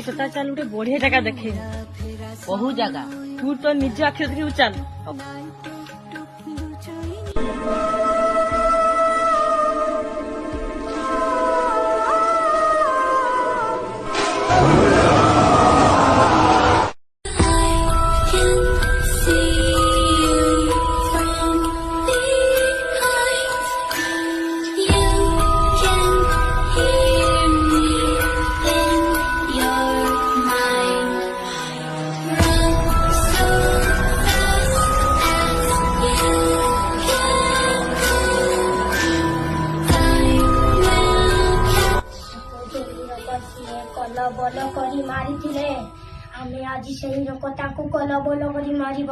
सता चल गोटे बढ़िया जगह देखे बहु जगह तू तो निज आखिर देखी चल कल बल करी मारी आमे आज से लोक कल बल करी मार